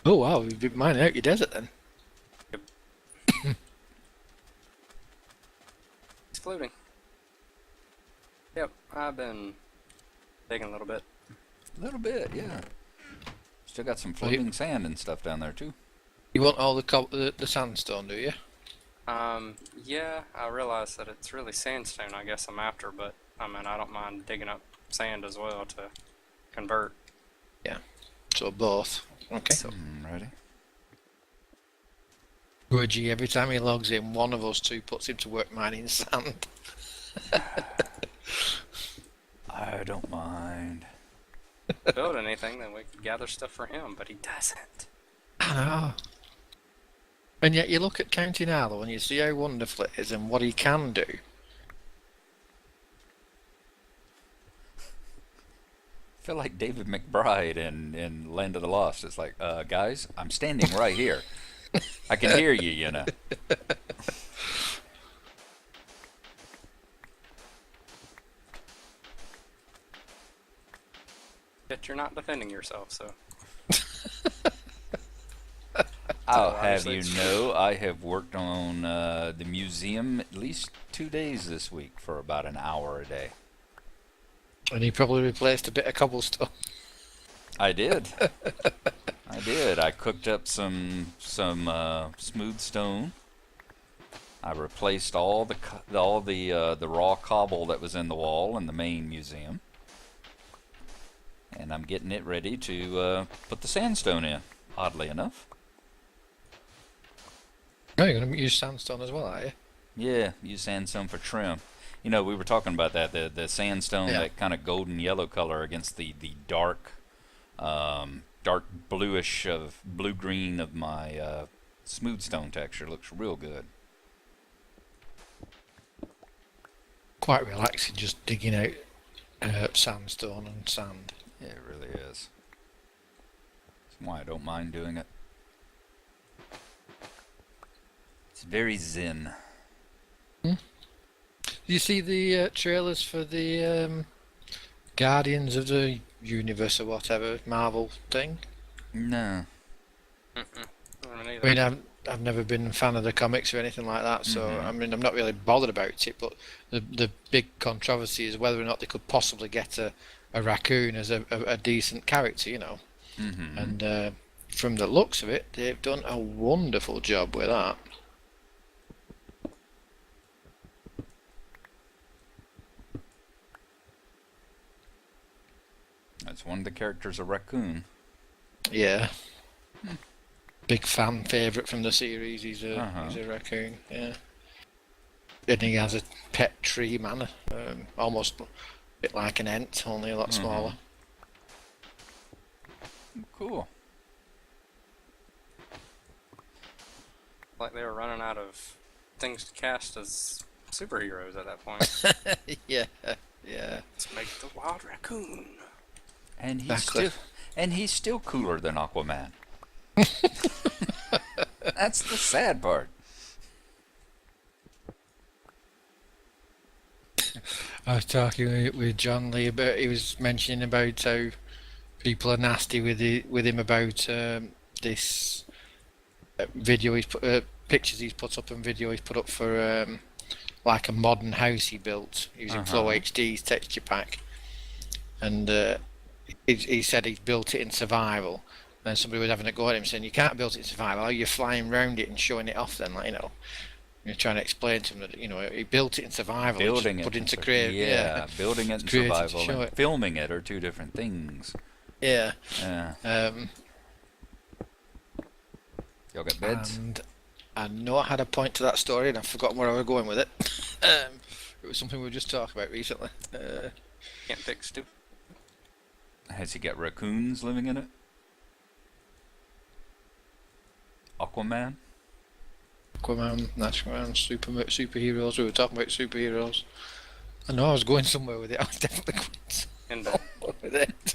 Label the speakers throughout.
Speaker 1: Oh wow, you've been mining out your desert then.
Speaker 2: Yep. It's floating. Yep, I've been digging a little bit.
Speaker 3: A little bit, yeah. Still got some
Speaker 1: Well,
Speaker 3: floating sand and stuff down there too.
Speaker 1: you want all the sandstone, do you?
Speaker 2: Yeah, I realize that it's really sandstone I guess I'm after, but I mean, I don't mind digging up sand as well to convert.
Speaker 1: Yeah. So both. Okay.
Speaker 2: So,
Speaker 3: Ready?
Speaker 1: Grudgy, every time he logs in, one of us two puts him to work mining sand.
Speaker 3: I don't mind.
Speaker 2: build anything, then we could gather stuff for him, but he doesn't.
Speaker 1: I know. And yet you look at County Gnarlo and you see how wonderful it is and what he can do.
Speaker 3: I feel like David McBride in Land of the Lost. It's like, guys, I'm standing right here. I can hear you, you know.
Speaker 2: Yet you're not defending yourself, so.
Speaker 3: I'll have
Speaker 2: obviously
Speaker 3: you
Speaker 2: it's
Speaker 3: know, I have worked on the museum at least 2 days this week for about an hour a day.
Speaker 1: And he probably replaced a bit of cobblestone.
Speaker 3: I did. I did. I cooked up some smooth stone. I replaced all the raw cobble that was in the wall in the main museum, and I'm getting it ready to put the sandstone in. Oddly enough.
Speaker 1: Oh, you're going to use sandstone as well, are you?
Speaker 3: Yeah, use sandstone for trim. You know, we were talking about that the sandstone,
Speaker 1: Yeah.
Speaker 3: that kind of golden yellow color against the dark dark bluish of blue green of my smooth stone texture looks real good.
Speaker 1: Quite relaxing just digging out sandstone and sand.
Speaker 3: Yeah, it really is. That's why I don't mind doing it. It's very zen.
Speaker 1: Do you see the trailers for the Guardians of the Universe or whatever Marvel thing?
Speaker 3: No.
Speaker 2: Mm-mm. I mean,
Speaker 1: I mean, I've never been a fan of the comics or anything like that, so I mean, I'm not really bothered about it. But the big controversy is whether or not they could possibly get a raccoon as a decent character, you know. And from the looks of it, they've done a wonderful job with that.
Speaker 3: That's one of the characters, a raccoon.
Speaker 1: Yeah. Big fan favourite from the series. He's a raccoon. Yeah. And he has a pet tree man, almost a bit like an ant, only a lot smaller.
Speaker 3: Cool.
Speaker 2: like they were running out of things to cast as superheroes at that point.
Speaker 1: Yeah, yeah.
Speaker 2: Let's make the wild raccoon.
Speaker 3: And
Speaker 1: Exactly.
Speaker 3: he's still cooler than Aquaman. That's the sad part.
Speaker 1: I was talking with John Lee about. He was mentioning about how people are nasty with him about this video he's put, pictures he's put up and video he's put up for like a modern house he built using Flow HD's texture pack, and he said he's built it in survival. And somebody was having a go at him saying, "You can't build it in survival. How are you flying around it and showing it off then?" Like, you know. You're trying to explain to him that he built it in survival.
Speaker 3: Building
Speaker 1: he
Speaker 3: it
Speaker 1: put
Speaker 3: in
Speaker 1: into
Speaker 3: sur-
Speaker 1: create.
Speaker 3: yeah, building it in
Speaker 1: created to
Speaker 3: survival
Speaker 1: show
Speaker 3: and
Speaker 1: it.
Speaker 3: filming it are two different things.
Speaker 1: Yeah.
Speaker 3: Yeah. Y'all got beds?
Speaker 1: And I know I had a point to that story, and I've forgotten where I was going with it. It was something we were just talking about recently.
Speaker 2: Can't fix stupid.
Speaker 3: Has he got raccoons living in it? Aquaman?
Speaker 1: Aquaman, Natural superheroes. We were talking about superheroes. I know I was going somewhere with it. I was definitely going
Speaker 2: And
Speaker 1: somewhere with it.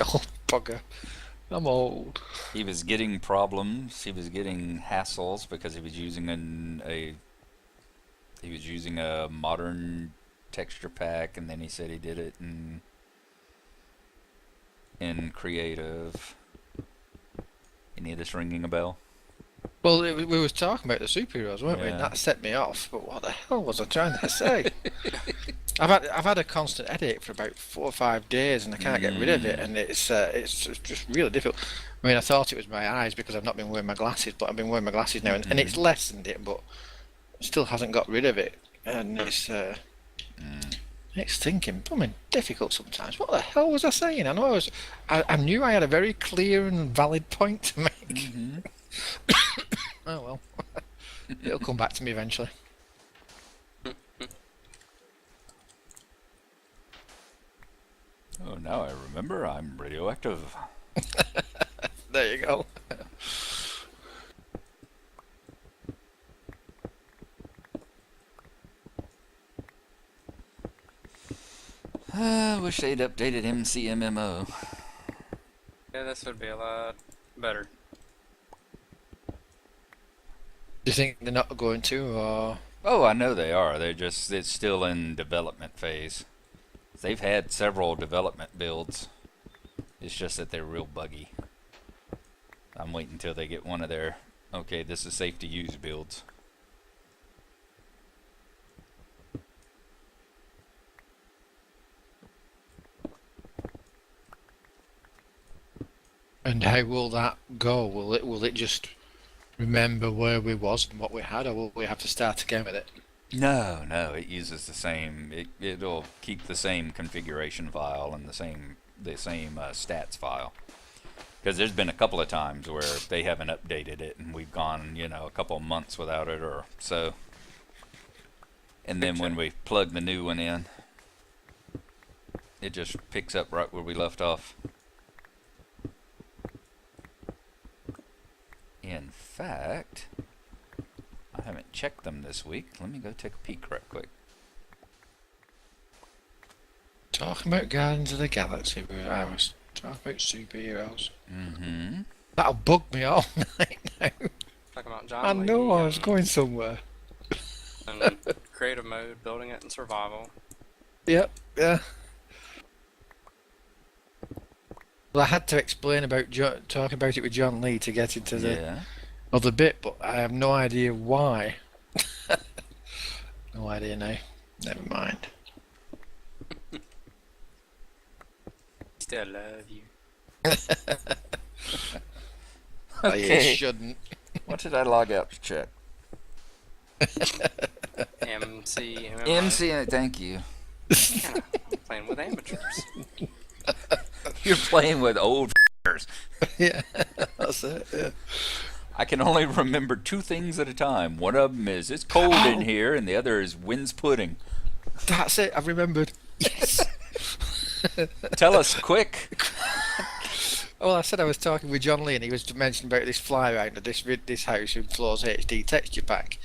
Speaker 1: Oh, bugger. I'm old.
Speaker 3: He was getting problems. He was getting hassles because he was using a modern texture pack, and then he said he did it in creative. Any of this ringing a bell?
Speaker 1: Well, we was talking about the superheroes, weren't we? And
Speaker 3: Yeah.
Speaker 1: that set me off. But what the hell was I trying to say? I've had a constant headache for about 4 or 5 days, and I can't get rid of it, and it's just really difficult. I mean, I thought it was my eyes because I've not been wearing my glasses, but I've been wearing my glasses now, and it's lessened it, but still hasn't got rid of it, and it's thinking, I mean, difficult sometimes. What the hell was I saying? I knew I had a very clear and valid point to make. Oh well, it'll come back to me eventually.
Speaker 3: Oh, now I remember. I'm radioactive.
Speaker 1: There you go.
Speaker 3: I wish they'd updated MCMMO.
Speaker 2: Yeah, this would be a lot better.
Speaker 1: Do you think they're not going to, or
Speaker 3: Oh, I know they are. It's still in development phase. They've had several development builds. It's just that they're real buggy. I'm waiting until they get one of their, okay, this is safe to use builds.
Speaker 1: and how will that go? Will it just remember where we was and what we had, or will we have to start again with it?
Speaker 3: No, no, it uses the same. It'll keep the same configuration file and the same stats file. Because there's been a couple of times where they haven't updated it, and we've gone, a couple of months without it, or so. And then when we plug the new one in, it just picks up right where we left off. In fact, I haven't checked them this week. Let me go take a peek right quick.
Speaker 1: Talking about Guardians of the Galaxy, where I was talking about superheroes.
Speaker 3: Mm-hmm.
Speaker 1: That'll bug me all night now.
Speaker 2: Talking about John
Speaker 1: I
Speaker 2: Lee
Speaker 1: know I was
Speaker 2: and-
Speaker 1: going somewhere.
Speaker 2: and creative mode, building it in survival.
Speaker 1: Yep, yeah. Well, I had to explain about talking about it with John Lee to get into the
Speaker 3: Yeah.
Speaker 1: other bit, but I have no idea why. No idea now. Never mind.
Speaker 2: Still love you.
Speaker 1: Oh, you
Speaker 3: Okay.
Speaker 1: shouldn't.
Speaker 3: What did I log out to check?
Speaker 2: MC.
Speaker 3: MC, thank you.
Speaker 2: Yeah, I'm playing with amateurs.
Speaker 3: You're playing with old f***ers.
Speaker 1: Yeah, that's it. Yeah.
Speaker 3: I can only remember two things at a time. One of them is it's cold in here, and the other is wind's pudding.
Speaker 1: That's it. I've remembered. Yes.
Speaker 3: Tell us quick.
Speaker 1: Well, I said I was talking with John Lee, and he was mentioning about this fly around of this house in Floor's HD texture pack.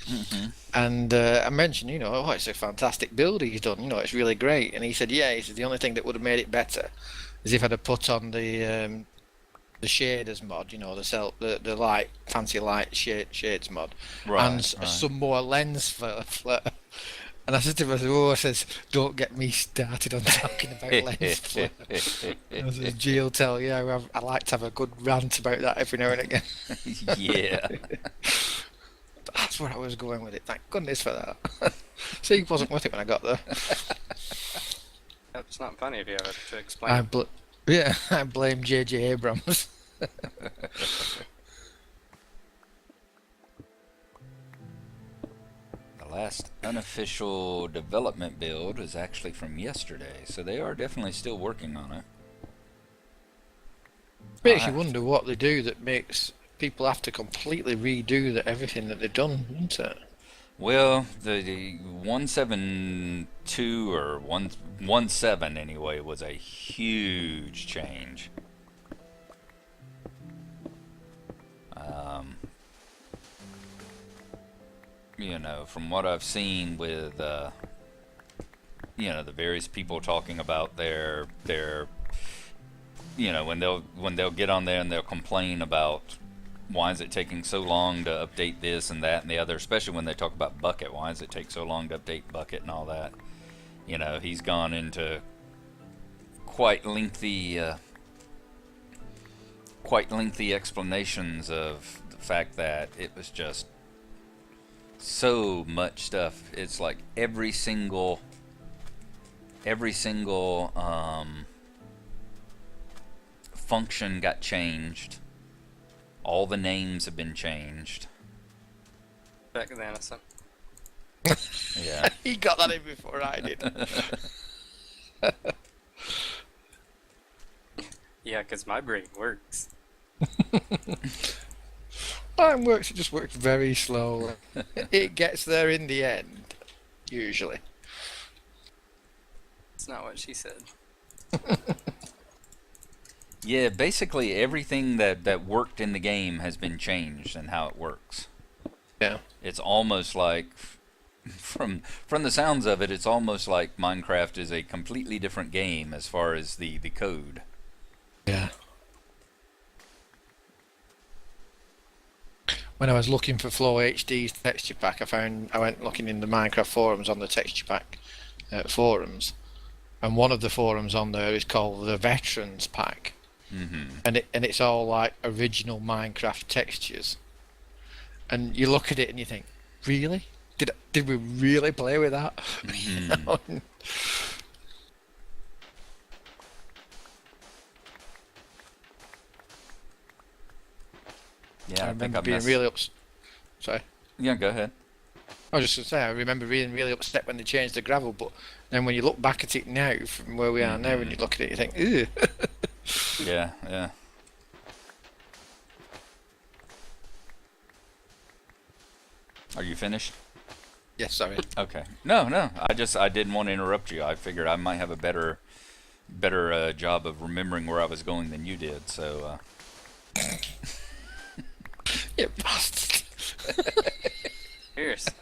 Speaker 1: And I mentioned, oh, it's a fantastic build he's done. It's really great. And he said, yeah. He said the only thing that would have made it better is if I'd have put on the shaders mod, the light, fancy light shades mod,
Speaker 3: Right,
Speaker 1: and some more lens flare. And I said to him, I says, don't get me started on talking about lens flare. I says, G'll tell you, I like to have a good rant about that every now and again.
Speaker 3: Yeah.
Speaker 1: That's where I was going with it. Thank goodness for that. See, it wasn't worth it when I got there.
Speaker 2: It's not funny if you have to explain.
Speaker 1: I blame J.J. Abrams.
Speaker 3: The last unofficial development build is actually from yesterday, so they are definitely still working on it.
Speaker 1: Makes you wonder what they do that makes people have to completely redo everything that they've done, doesn't it?
Speaker 3: Well, the 172 or 117 anyway was a huge change. From what I've seen with the various people talking about their when they'll get on there and they'll complain about why is it taking so long to update this and that and the other, especially when they talk about Bucket. Why does it take so long to update Bucket and all that? He's gone into quite lengthy quite lengthy explanations of the fact that it was just so much stuff. It's like every single function got changed. All the names have been changed.
Speaker 2: Back to the innocent.
Speaker 3: Yeah.
Speaker 1: He got that in before I did.
Speaker 2: Yeah, because my brain works.
Speaker 1: Mine works, it just works very slowly. It gets there in the end, usually.
Speaker 2: It's not what she said.
Speaker 3: Yeah, basically everything that worked in the game has been changed and how it works.
Speaker 1: Yeah.
Speaker 3: It's almost like, from the sounds of it, it's almost like Minecraft is a completely different game as far as the code.
Speaker 1: Yeah. When I was looking for Flow HD's texture pack, I went looking in the Minecraft forums on the texture pack forums, and one of the forums on there is called the Veterans Pack, and it's all like original Minecraft textures. And you look at it and you think, really? Did we really play with that? You know?
Speaker 3: Yeah,
Speaker 1: I
Speaker 3: I think
Speaker 1: remember
Speaker 3: I
Speaker 1: being
Speaker 3: messed.
Speaker 1: really Sorry.
Speaker 3: Yeah, go ahead.
Speaker 1: I was just going to say, I remember being really upset when they changed the gravel, but then when you look back at it now, from where we are now, and you look at it, you think, ew.
Speaker 3: Yeah, yeah. Are you finished?
Speaker 1: Yes, sorry.
Speaker 3: Okay. No, no. I didn't want to interrupt you. I figured I might have a better job of remembering where I was going than you did. So.
Speaker 1: You bastard.
Speaker 2: Seriously.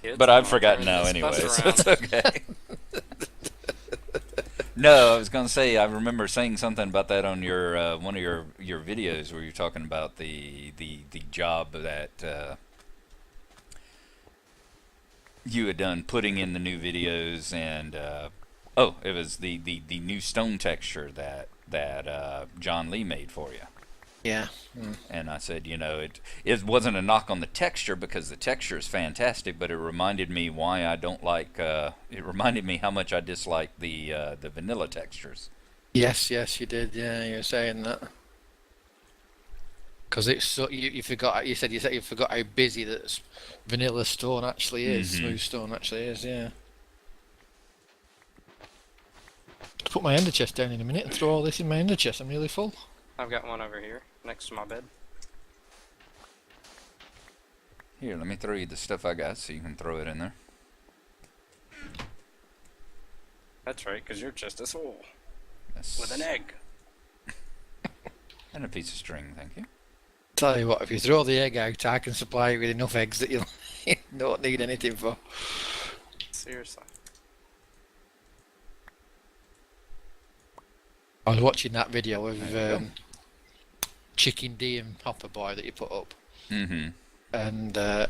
Speaker 2: Kids
Speaker 3: But
Speaker 2: are
Speaker 3: I've
Speaker 2: gonna
Speaker 3: forgotten
Speaker 2: turn
Speaker 3: now
Speaker 2: this
Speaker 3: anyway,
Speaker 2: bus
Speaker 3: so
Speaker 2: around.
Speaker 3: it's okay. No, I was gonna say I remember saying something about that on your one of your videos where you're talking about the job that you had done putting in the new videos, and oh, it was the new stone texture that John Lee made for you.
Speaker 1: Yeah.
Speaker 3: And I said, it wasn't a knock on the texture because the texture is fantastic, but it reminded me why I don't like. It reminded me how much I dislike the vanilla textures.
Speaker 1: Yes, you did. Yeah, you were saying that. Because it's so you forgot. You said you forgot how busy that vanilla stone actually is. Smooth stone actually is. Yeah. I'll put my ender chest down in a minute and throw all this in my ender chest. I'm nearly full.
Speaker 2: I've got one over here next to my bed.
Speaker 3: Here, let me throw you the stuff I got so you can throw it in there.
Speaker 2: That's right, because you're just as full.
Speaker 3: Yes.
Speaker 2: With an egg.
Speaker 3: And a piece of string, thank you.
Speaker 1: Tell you what, if you throw the egg out, I can supply you with enough eggs that you don't need anything for.
Speaker 2: Seriously.
Speaker 1: I was watching that video of
Speaker 3: There you go.
Speaker 1: Chicken D and Hopper Boy that you put up,
Speaker 3: Mm-hmm.
Speaker 1: and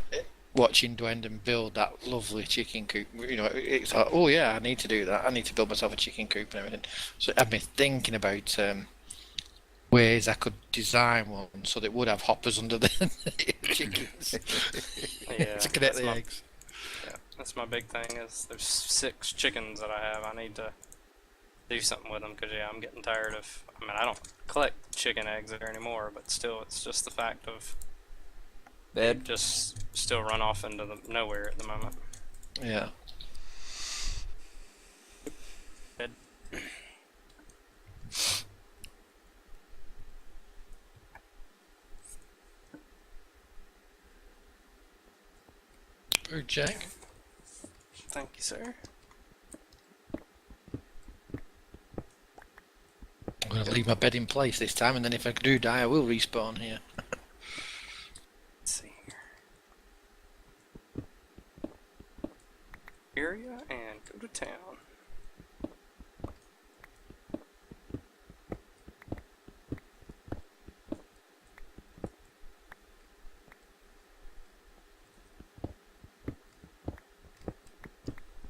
Speaker 1: watching Dwendon build that lovely chicken coop. It's like, oh yeah, I need to do that. I need to build myself a chicken coop and everything. So it had me thinking about ways I could design one so that it would have hoppers under the chickens
Speaker 2: Yeah,
Speaker 1: to connect
Speaker 2: that's
Speaker 1: the
Speaker 2: my-
Speaker 1: eggs.
Speaker 2: Yeah, that's my big thing. Is there's 6 chickens that I have. I need to do something with them because I'm getting tired of. I mean, I don't collect chicken eggs there anymore, but still, it's just the fact of
Speaker 3: Bed.
Speaker 2: just still run off into the nowhere at the moment.
Speaker 1: Yeah.
Speaker 2: Bed.
Speaker 1: Oh, Jack.
Speaker 2: Thank you, sir.
Speaker 1: I'm going to leave my bed in place this time, and then if I do die, I will respawn here.
Speaker 2: Let's see here. Area and go to town.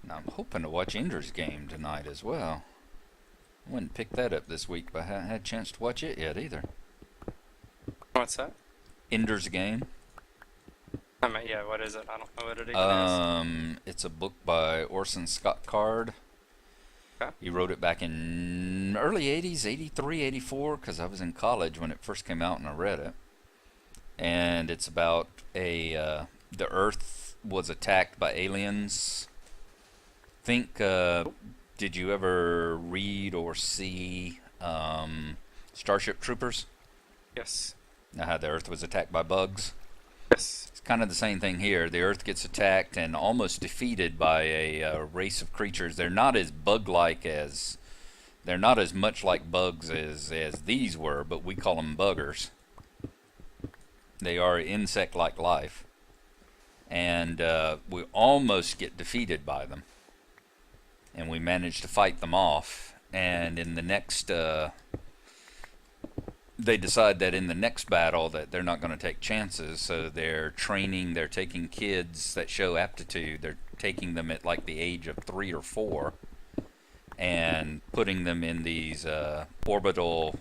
Speaker 3: Now I'm hoping to watch Ender's Game tonight as well. Wouldn't pick that up this week, but I haven't had a chance to watch it yet either.
Speaker 2: What's that?
Speaker 3: Ender's Game.
Speaker 2: I mean, yeah, what is it? I don't know what it even is.
Speaker 3: It's a book by Orson Scott Card.
Speaker 2: Okay.
Speaker 3: He wrote it back in early 80s, 83, 84, because I was in college when it first came out and I read it. And it's about the Earth was attacked by aliens. Did you ever read or see Starship Troopers?
Speaker 2: Yes.
Speaker 3: How the Earth was attacked by bugs?
Speaker 2: Yes.
Speaker 3: It's kind of the same thing here. The Earth gets attacked and almost defeated by a race of creatures. They're not as bug-like as... They're not as much like bugs as these were, but we call them buggers. They are insect-like life. And we almost get defeated by them. And we manage to fight them off. And in the next... they decide that in the next battle that they're not going to take chances, so they're taking kids that show aptitude, they're taking them at like the age of 3 or 4 and putting them in these orbital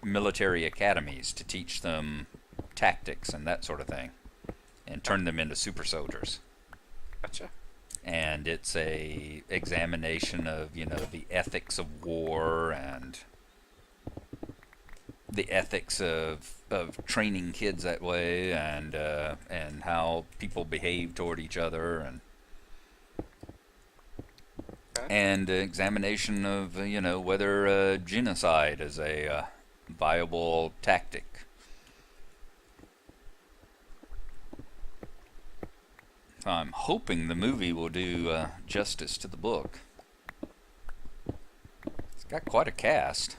Speaker 3: military academies to teach them tactics and that sort of thing and turn them into super soldiers.
Speaker 2: Gotcha.
Speaker 3: And it's a examination of, the ethics of war and the ethics of training kids that way, and how people behave toward each other, and examination of whether genocide is a viable tactic. So I'm hoping the movie will do justice to the book. It's got quite a cast.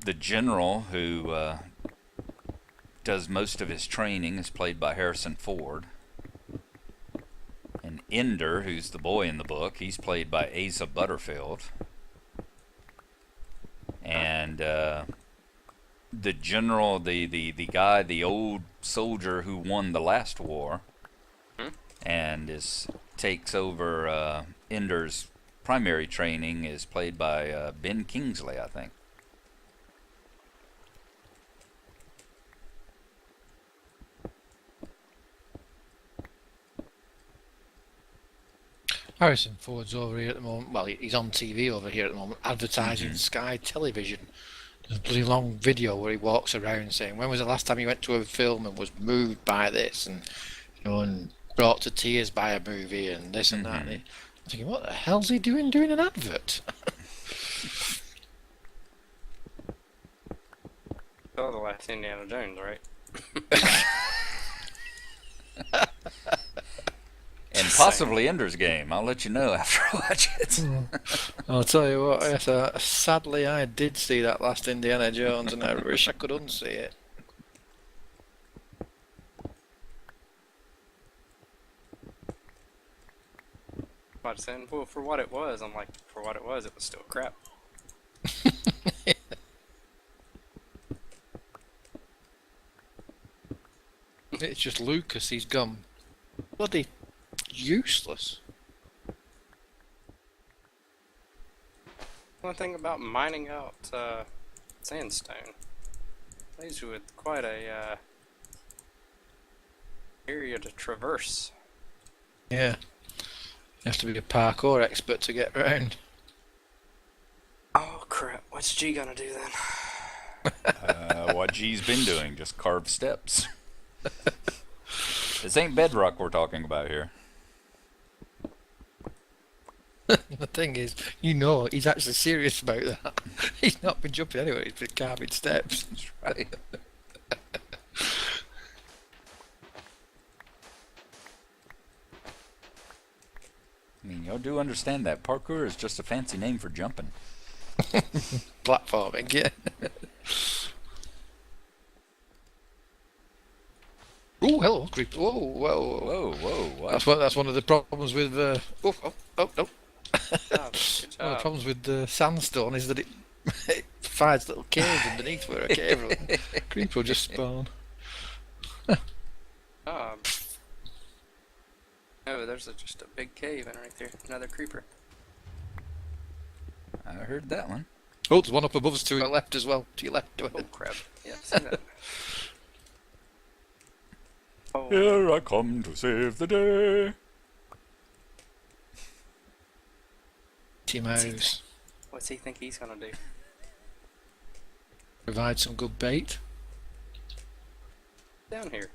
Speaker 3: The general who does most of his training is played by Harrison Ford. And Ender, who's the boy in the book, he's played by Asa Butterfield. And the general, the guy, the old soldier who won the last war, and takes over Ender's primary training, is played by Ben Kingsley, I think.
Speaker 1: Harrison Ford's over here at the moment. Well, he's on TV over here at the moment, advertising Sky Television. There's a bloody long video where he walks around saying, when was the last time he went to a film and was moved by this, and and brought to tears by a movie, and this and that. And I'm thinking, what the hell's he doing an advert?
Speaker 2: Oh, the last Indiana Jones, right?
Speaker 3: And possibly Ender's Game. I'll let you know after I watch it.
Speaker 1: I'll tell you what, yes, sadly I did see that last Indiana Jones, and I wish I could unsee it.
Speaker 2: About to say, well, for what it was, I'm like, for what it was still crap.
Speaker 1: It's just Lucas, he's gone bloody useless.
Speaker 2: One thing about mining out sandstone, leaves you with quite a area to traverse.
Speaker 1: Yeah. You have to be a parkour expert to get around.
Speaker 2: Oh crap, what's G gonna do then?
Speaker 3: What G's been doing, just carve steps. This ain't bedrock we're talking about here.
Speaker 1: The thing is, he's actually serious about that. He's not been jumping anywhere, he's been carving steps.
Speaker 3: That's right. I mean, y'all do understand that parkour is just a fancy name for jumping.
Speaker 1: Platforming, yeah. Oh, hello, creep. Whoa, whoa,
Speaker 3: Whoa, whoa, what?
Speaker 1: That's one of the problems with no.
Speaker 2: Good job.
Speaker 1: One of the problems with sandstone is that it finds little caves underneath where a cave creeper will just spawn.
Speaker 2: Oh, there's just a big cave in right there. Another creeper.
Speaker 3: I heard that one.
Speaker 1: Oh, there's one up above us to your left as well. To your left.
Speaker 2: Oh crap! Yeah, see that. Oh,
Speaker 3: Here I come to save the day.
Speaker 1: Timos.
Speaker 2: what's he think he's gonna do?
Speaker 1: Provide some good bait.
Speaker 2: Down here.